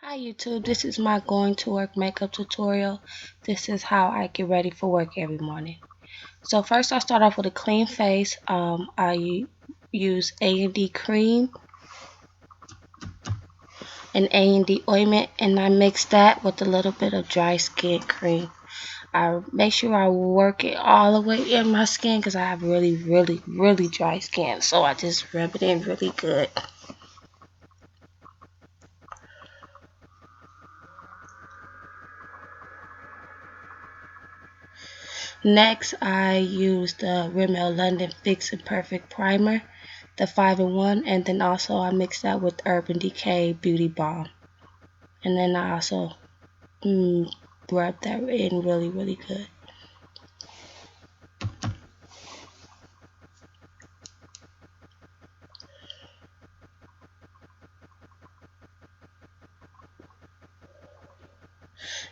Hi YouTube, this is my going to work makeup tutorial. This is how I get ready for work every morning. So first I start off with a clean face. I use A&D cream and A&D ointment, and I mix that with a little bit of dry skin cream. I make sure I work it all the way in my skin because I have really dry skin. So I just rub it in really good. Next, I use the Rimmel London Fix and Perfect Primer, the 5-in-1, and then also I mix that with Urban Decay Beauty Balm. And then I also rub that in really good.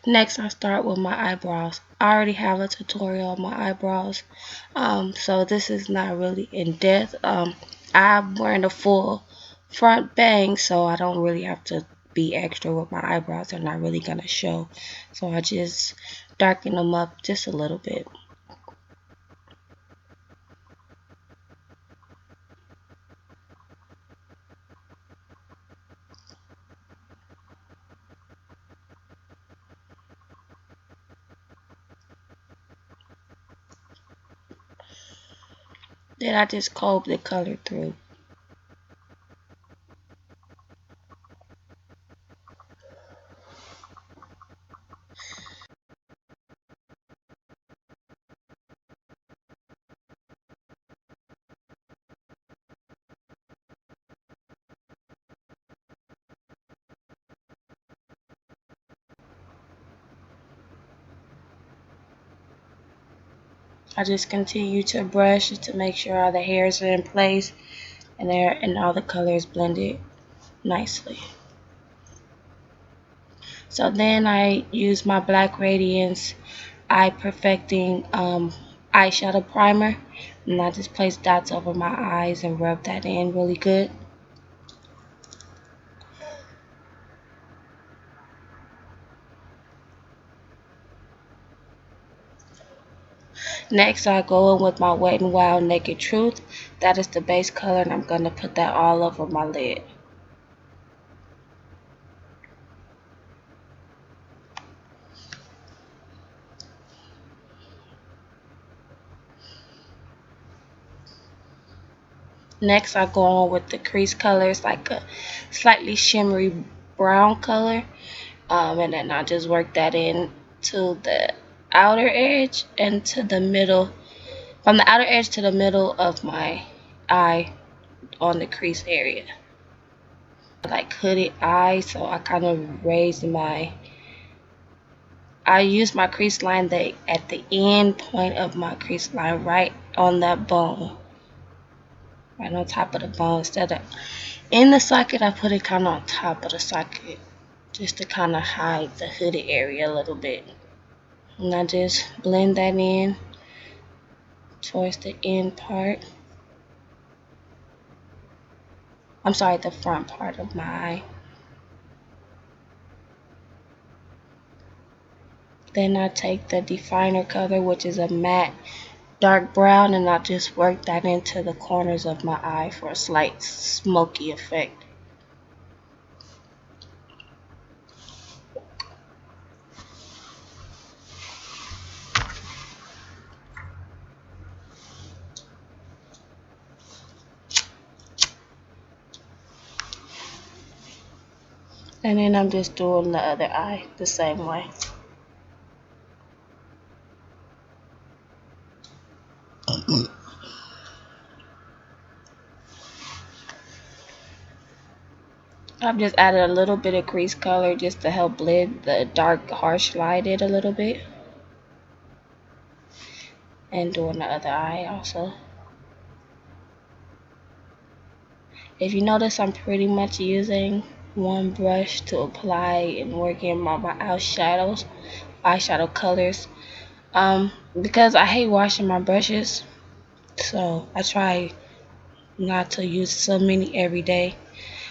Next, I start with my eyebrows. I already have a tutorial on my eyebrows, so this is not really in depth. I'm wearing a full front bang, so I don't really have to be extra with my eyebrows. They're not really gonna show, so I just darken them up just a little bit. Then I just comb the color through. I just continue to brush to make sure all the hairs are in place and all the colors blended nicely. So then I use my Black Radiance Eye Perfecting eyeshadow primer, and I just place dots over my eyes and rub that in really good. Next, I go in with my Wet n Wild Naked Truth. That is the base color, and I'm going to put that all over my lid. Next, I go on with the crease colors, like a slightly shimmery brown color, and then I just work that in to the outer edge and to the middle, from the outer edge to the middle of my eye on the crease area. Like hooded eye, so I kind of raise I use my crease line at the end point of my crease line, right on that bone, right on top of the bone. Instead of in the socket, I put it kind of on top of the socket, just to kind of hide the hooded area a little bit. And I just blend that in towards the end part. I'm sorry, the front part of my eye. Then I take the definer color, which is a matte dark brown, and I just work that into the corners of my eye for a slight smoky effect. And then I'm just doing the other eye the same way. I've just added a little bit of crease color just to help blend the dark harsh light in a little bit. And doing the other eye also. If you notice, I'm pretty much using one brush to apply and work in my eyeshadow colors. Because I hate washing my brushes, so I try not to use so many every day.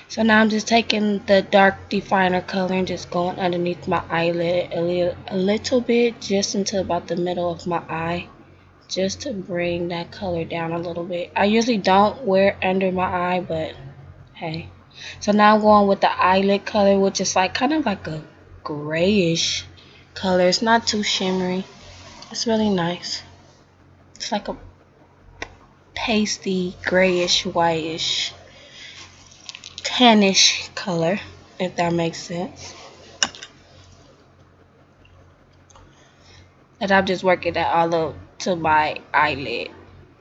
So now I'm just taking the dark definer color and just going underneath my eyelid a little bit, just until about the middle of my eye, just to bring that color down a little bit. I usually don't wear it under my eye, but hey. So now I'm going with the eyelid color, which is like kind of like a grayish color. It's not too shimmery. It's really nice. It's like a pasty, grayish, whitish, tannish color, if that makes sense. And I'm just working that all up to my eyelid,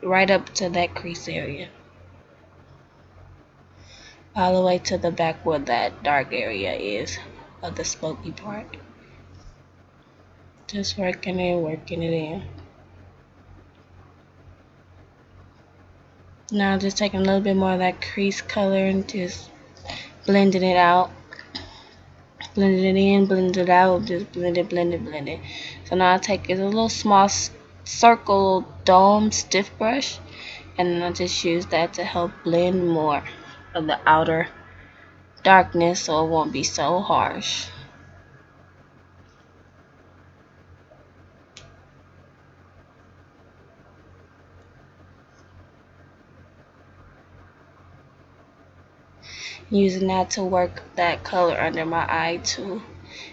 right up to that crease area, all the way to the back where that dark area is of the smoky part. Just working it in. Now just taking a little bit more of that crease color and just blending it out. Blend it in, blend it out, just blend it, blend it, blend it. So now I take a little small circle dome stiff brush, and I just use that to help blend more of the outer darkness so it won't be so harsh. Using that to work that color under my eye too.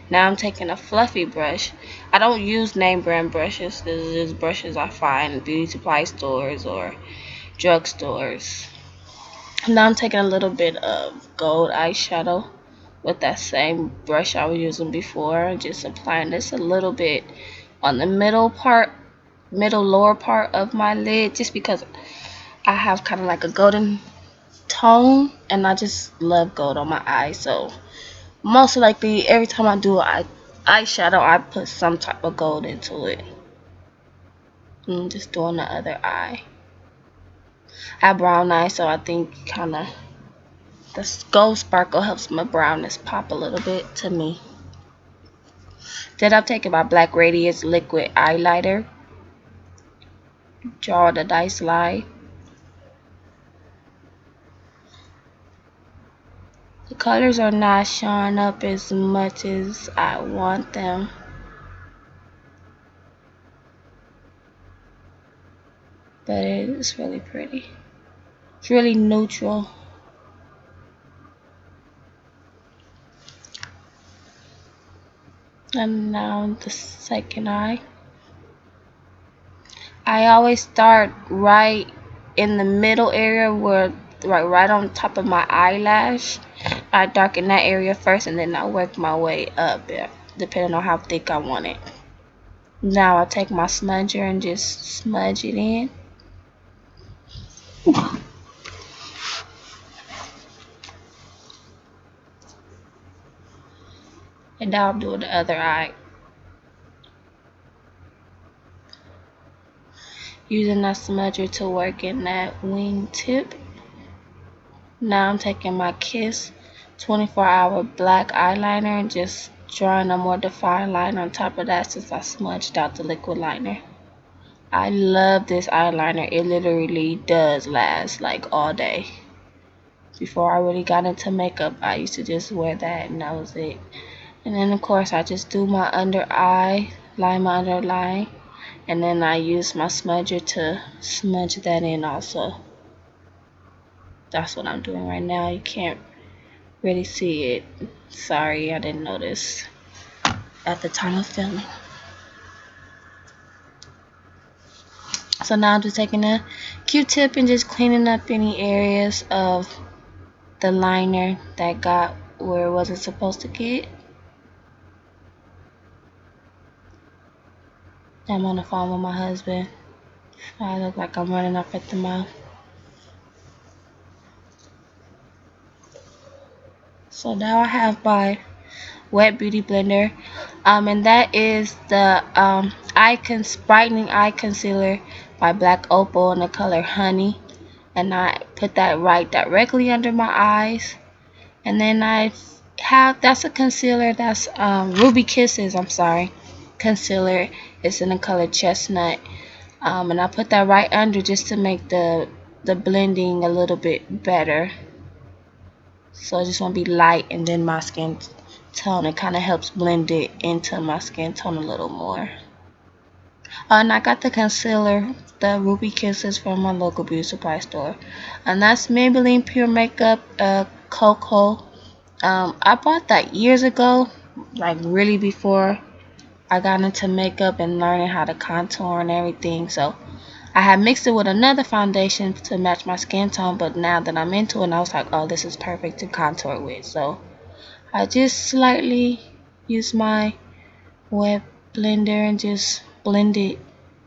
Now I'm taking a fluffy brush. I don't use name brand brushes. This is brushes I find in beauty supply stores or drugstores. Now I'm taking a little bit of gold eyeshadow with that same brush I was using before. Just applying this a little bit on the middle lower part of my lid, just because I have kind of like a golden tone and I just love gold on my eyes. So most likely every time I do eyeshadow, I put some type of gold into it. And just doing the other eye. I have brown eyes, so I think kind of the gold sparkle helps my brownness pop a little bit to me. Then I'm taking my Black Radiance liquid highlighter. Draw the nice line. The colors are not showing up as much as I want them. But it's really pretty. It's really neutral. And now the second eye. I always start right in the middle area where right on top of my eyelash. I darken that area first and then I work my way up, depending on how thick I want it. Now I take my smudger and just smudge it in. And now I'm doing the other eye. Using that smudger to work in that wing tip. Now I'm taking my Kiss 24-hour black eyeliner and just drawing a more defined line on top of that since I smudged out the liquid liner. I love this eyeliner. It literally does last like all day. Before I really got into makeup, I used to just wear that and that was it. And then of course I just do my under eye, line my underline, and then I use my smudger to smudge that in also. That's what I'm doing right now. You can't really see it. Sorry, I didn't notice at the time of filming. So now I'm just taking a Q-tip and just cleaning up any areas of the liner that got where it wasn't supposed to get. I'm on the phone with my husband. I look like I'm running off at the mouth. So now I have my wet beauty blender, and that is the brightening eye concealer by Black Opal in the color Honey, and I put that right directly under my eyes. And then that's a concealer, that's Ruby Kisses, I'm sorry, concealer. It's in the color Chestnut, and I put that right under just to make the blending a little bit better. So I just want to be light, and then my skin tone, it kind of helps blend it into my skin tone a little more. And I got the concealer, the Ruby Kisses, from my local beauty supply store, and that's Maybelline Pure Makeup Cocoa. I bought that years ago, like really before I got into makeup and learning how to contour and everything. So I had mixed it with another foundation to match my skin tone, but now that I'm into it, I was like, oh, this is perfect to contour with. So I just slightly use my wet blender and just blend it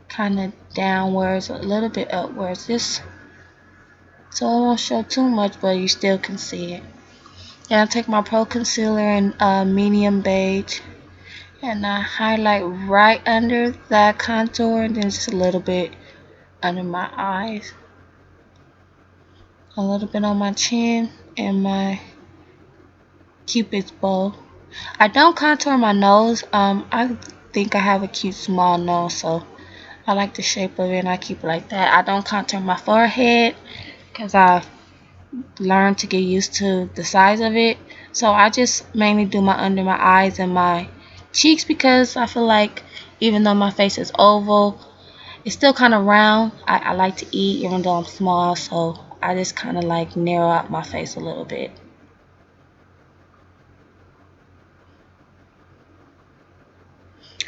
kind of downwards, a little bit upwards, just so it won't show too much, but you still can see it. Then I take my Pro Concealer in medium beige, and I highlight right under that contour, and then just a little bit under my eyes, a little bit on my chin and my cupid's bow. I don't contour my nose. I think I have a cute small nose, so I like the shape of it and I keep it like that. I don't contour my forehead because I learned to get used to the size of it. So I just mainly do my under my eyes and my cheeks, because I feel like even though my face is oval, it's still kind of round. I like to eat even though I'm small, so I just kind of like narrow out my face a little bit.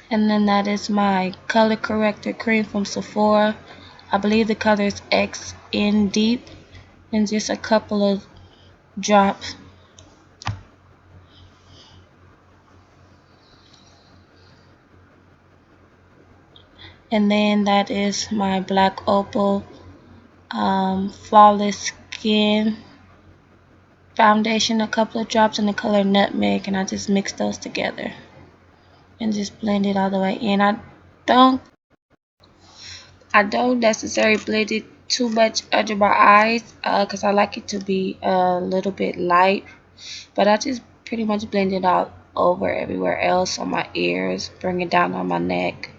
And then that is my color corrector cream from Sephora. I believe the color is X in Deep, and just a couple of drops. And then that is my Black Opal Flawless Skin foundation, a couple of drops in the color Nutmeg, and I just mix those together and just blend it all the way in. Don't I don't necessarily blend it too much under my eyes because I like it to be a little bit light, but I just pretty much blend it out over everywhere else, on my ears, bring it down on my neck.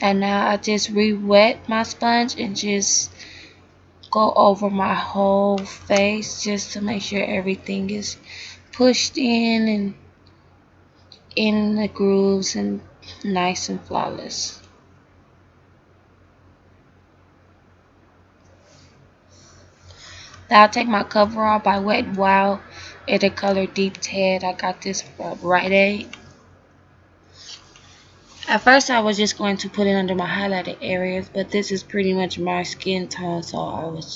And now I just re-wet my sponge and just go over my whole face just to make sure everything is pushed in and in the grooves and nice and flawless. Now I'll take my coverall by Wet n Wild in the color Deep Tan. I got this from Rite Aid. At first I was just going to put it under my highlighted areas, but this is pretty much my skin tone, so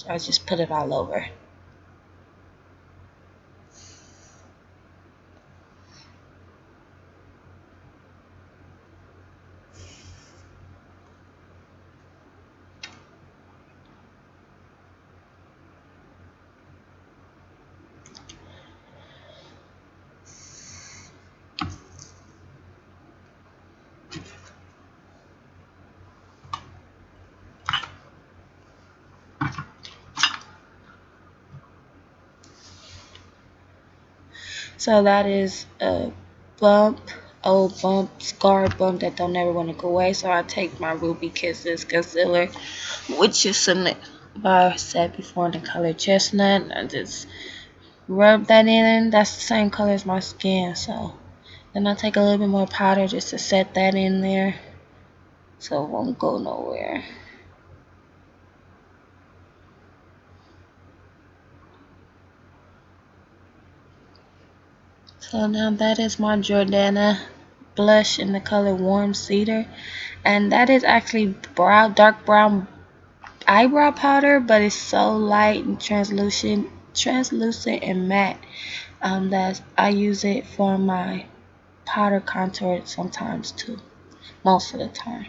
I just put it all over. So that is a bump, old bump, scarred bump that don't ever want to go away. So I take my Ruby Kisses concealer, which is I said before, in the color Chestnut. I just rub that in. That's the same color as my skin. So then I take a little bit more powder just to set that in there, so it won't go nowhere. So now that is my Jordana blush in the color Warm Cedar, and that is actually dark brown eyebrow powder, but it's so light and translucent and matte that I use it for my powder contour sometimes too, most of the time.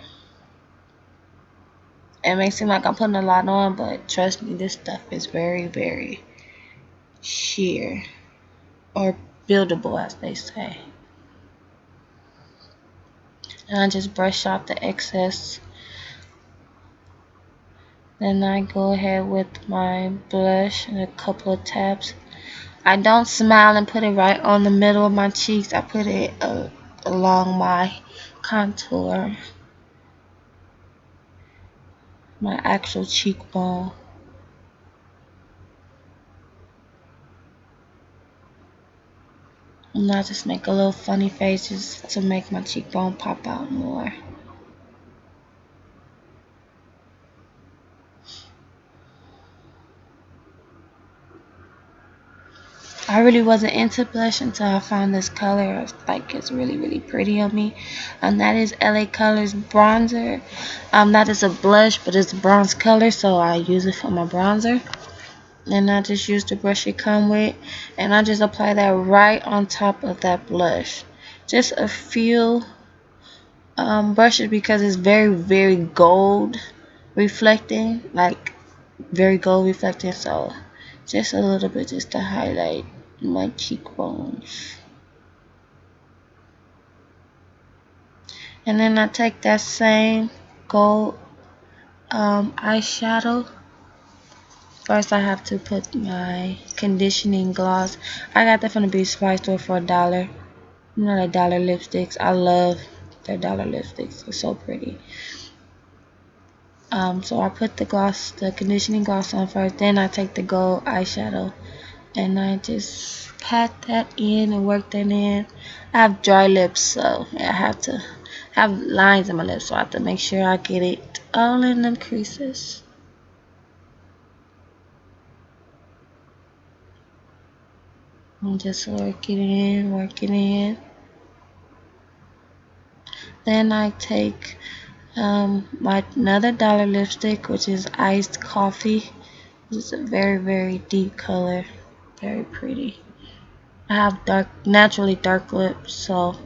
It may seem like I'm putting a lot on, but trust me, this stuff is very, very sheer, or buildable as they say. And I just brush off the excess. Then I go ahead with my blush and a couple of taps. I don't smile and put it right on the middle of my cheeks. I put it along my contour, my actual cheekbone. And I just make a little funny face just to make my cheekbone pop out more. I really wasn't into blush until I found this color. I was like, it's really, really pretty on me. And that is LA Colors bronzer. That is a blush, but it's bronze color, so I use it for my bronzer. And I just use the brush it come with, and I just apply that right on top of that blush. Just a few brushes because it's very, very gold reflecting, like very gold reflecting. So just a little bit just to highlight my cheekbones. And then I take that same gold eyeshadow. First I have to put my conditioning gloss. I got that from the beauty supply store for $1. You know, the dollar lipsticks. I love their dollar lipsticks. It's so pretty. So I put the conditioning gloss on first. Then I take the gold eyeshadow and I just pat that in and work that in. I have dry lips, so I have to have lines in my lips, so I have to make sure I get it all in them creases. And just work it in, work it in. Then I take my another dollar lipstick, which is iced coffee. It's a very, very deep color, very pretty. I have naturally dark lips, so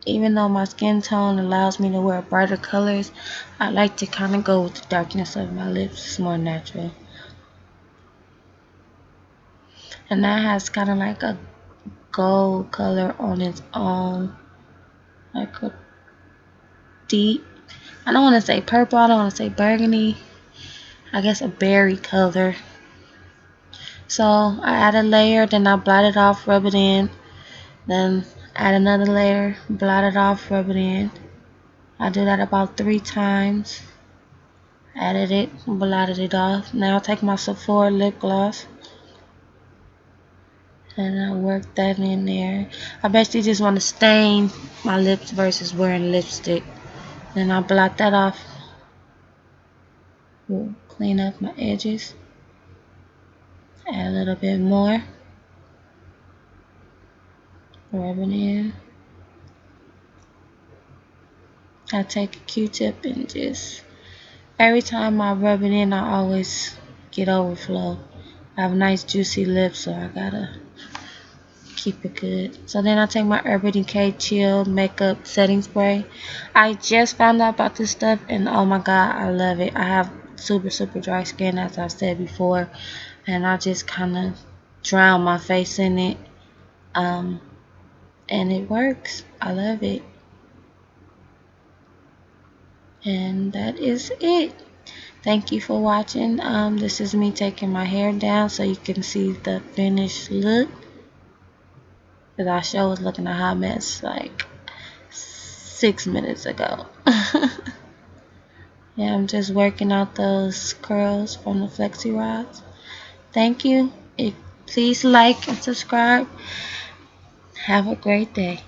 even though my skin tone allows me to wear brighter colors, I like to kind of go with the darkness of my lips. It's more natural. And that has kind of like a gold color on its own, like a deep, I don't want to say purple, I don't want to say burgundy, I guess a berry color. So I add a layer, then I blot it off, rub it in, then add another layer, blot it off, rub it in. I do that about 3 times. Added it, blotted it off. Now I'll take my Sephora lip gloss and I work that in there. I basically just want to stain my lips versus wearing lipstick. Then I blot that off. We'll clean up my edges. Add a little bit more. Rub it in. I take a Q-tip and just every time I rub it in, I always get overflow. I have nice juicy lips, so I gotta keep it good. So then I take my Urban Decay Chill Makeup Setting Spray. I just found out about this stuff, and oh my god, I love it. I have super, super dry skin, as I've said before, and I just kind of drown my face in it. And it works. I love it. And that is it. Thank you for watching. This is me taking my hair down so you can see the finished look. Because I sure was looking a hot mess like 6 minutes ago. Yeah, I'm just working out those curls from the flexi rods. Thank you. Please like and subscribe. Have a great day.